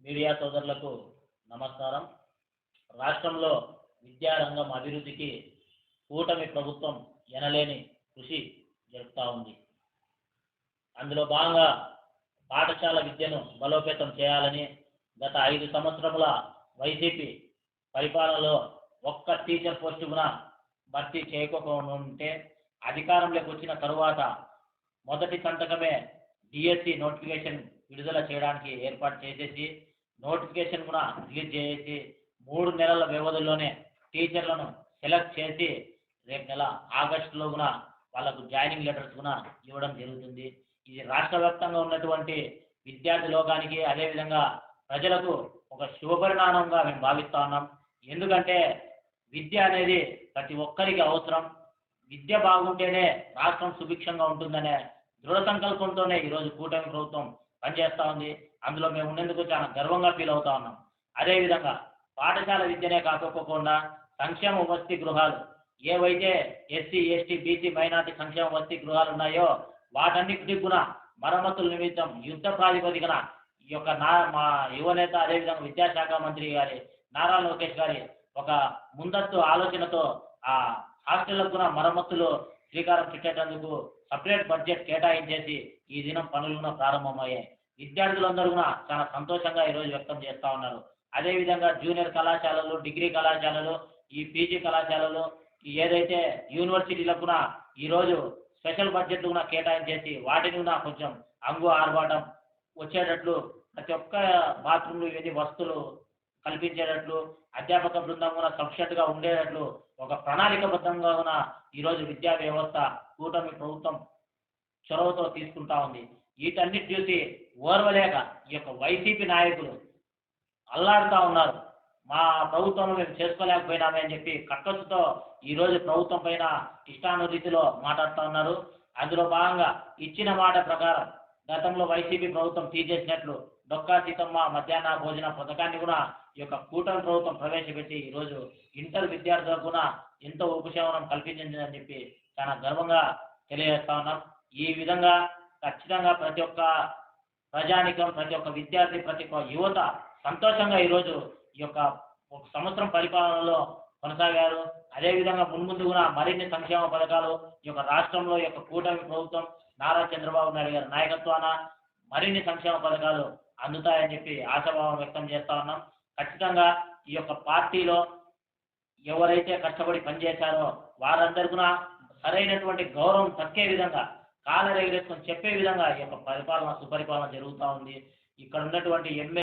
Media సోదరులకు నమస్కారం. రాష్ట్రంలో విద్యారంగం అభివృద్ధికి కూటమి ప్రభుత్వం ఎనలేని కృషి జరుపుతూ ఉంది. అందులో భాగంగా పాఠశాల విద్యను బలోపేతం చేయాలని గత 5 సంవత్సరముల వైసీపీ పరిపాలనలో ఒక్క టీచర్ పోస్టు కూడా భర్తీ చేయకపోకుండా ఉంటే అధికారంలోకి వచ్చిన తరువాత మొదటి సంతకమే డిఎస్సి నోటిఫికేషన్ విడుదల చేయడానికి ఏర్పాటు చేసేసి నోటిఫికేషన్ కూడా రిలీజ్ చేసి 3 నెలల వ్యవధిలోనే టీచర్లను సెలెక్ట్ చేసి రేపు నెల ఆగస్టులో కూడా వాళ్ళకు జాయినింగ్ లెటర్స్ కూడా ఇవ్వడం జరుగుతుంది. ఇది రాష్ట్ర వ్యాప్తంగా ఉన్నటువంటి విద్యార్థి లోకానికి అదేవిధంగా ప్రజలకు ఒక శుభపరిణామంగా మేము భావిస్తూ ఉన్నాం. ఎందుకంటే విద్య అనేది ప్రతి ఒక్కరికి అవసరం. విద్య బాగుంటేనే రాష్ట్రం సుభిక్షంగా ఉంటుందనే దృఢ సంకల్పంతోనే ఈరోజు కూటమి ప్రభుత్వం పనిచేస్తూ ఉంది. అందులో మేము ఉన్నందుకు చాలా గర్వంగా ఫీల్ అవుతా ఉన్నాం. అదేవిధంగా పాఠశాల విద్యనే కాకపోకుండా సంక్షేమ వసతి గృహాలు ఏవైతే ఎస్సీ ఎస్టీ బీసీ మైనార్టీ సంక్షేమ వసతి గృహాలు ఉన్నాయో వాటన్నిటికీ కూడా మరమ్మతుల నిమిత్తం యుద్ధ ప్రాతిపదికన ఈ యొక్క మా యువనేత అదేవిధంగా విద్యాశాఖ మంత్రి గారి నారా లోకేష్ గారి ఒక ముందస్తు ఆలోచనతో ఆ హాస్టళ్లకు కూడా మరమ్మతులు శ్రీకారం చుట్టేటందుకు సపరేట్ బడ్జెట్ కేటాయించేసి ఈ దినం పనులు కూడా ప్రారంభమయ్యాయి. విద్యార్థులందరూ కూడా చాలా సంతోషంగా ఈరోజు వ్యక్తం చేస్తూ ఉన్నారు. అదేవిధంగా జూనియర్ కళాశాలలు, డిగ్రీ కళాశాలలు, ఈ పీజీ కళాశాలలు, ఏదైతే యూనివర్సిటీలకు కూడా ఈరోజు స్పెషల్ బడ్జెట్లు కూడా కేటాయించేసి వాటిని కూడా కొంచెం అంగు ఆర్భాటం వచ్చేటట్లు ప్రతి ఒక్క బాత్రూమ్లు ఇవన్నీ వస్తువులు కల్పించేటట్లు అధ్యాపక బృందం కూడా సఫిషియెంట్గా ఉండేటట్లు ఒక ప్రణాళికబద్ధంగా కూడా ఈరోజు విద్యా వ్యవస్థ కూటమి ప్రభుత్వం చొరవతో తీసుకుంటా ఉంది. వీటన్నిటి చూసి ఓర్వలేక ఈ యొక్క వైసీపీ నాయకులు అల్లాడుతూ ఉన్నారు. మా ప్రభుత్వంలో మేము చేసుకోలేకపోయినామే అని చెప్పి కక్కసుతో ఈరోజు ప్రభుత్వం పైన ఇష్టానురీతిలో మాట్లాడుతూ ఉన్నారు. అందులో భాగంగా ఇచ్చిన మాట ప్రకారం గతంలో వైసీపీ ప్రభుత్వం తీసేసినట్లు డొక్కా సీతమ్మ మధ్యాహ్న భోజన పథకాన్ని కూడా ఈ యొక్క కూటమి ప్రభుత్వం ప్రవేశపెట్టి ఈరోజు ఇంటర్ విద్యార్థులకు కూడా ఎంతో ఉపశమనం కల్పించిందని చెప్పి చాలా గర్వంగా తెలియజేస్తా ఉన్నాం. ఈ విధంగా ఖచ్చితంగా ప్రతి ఒక్క ప్రజానికం, ప్రతి ఒక్క విద్యార్థి, ప్రతి ఒక్క యువత సంతోషంగా ఈరోజు ఈ యొక్క 1 సంవత్సరం పరిపాలనలో కొనసాగారు. అదేవిధంగా మున్ముందు కూడా మరిన్ని సంక్షేమ పథకాలు ఈ యొక్క రాష్ట్రంలో ఈ యొక్క కూటమి ప్రభుత్వం నారా చంద్రబాబు నాయుడు గారి నాయకత్వాన మరిన్ని సంక్షేమ పథకాలు అందుతాయని చెప్పి ఆశాభావం వ్యక్తం చేస్తా ఉన్నాం. ఖచ్చితంగా ఈ యొక్క పార్టీలో ఎవరైతే కష్టపడి పనిచేశారో వారందరికీ కూడా సరైనటువంటి గౌరవం దక్కే విధంగా కాలరెగరేసుకొని చెప్పే విధంగా ఈ యొక్క పరిపాలన సుపరిపాలన జరుగుతూ ఉంది. ఇక్కడ ఉన్నటువంటి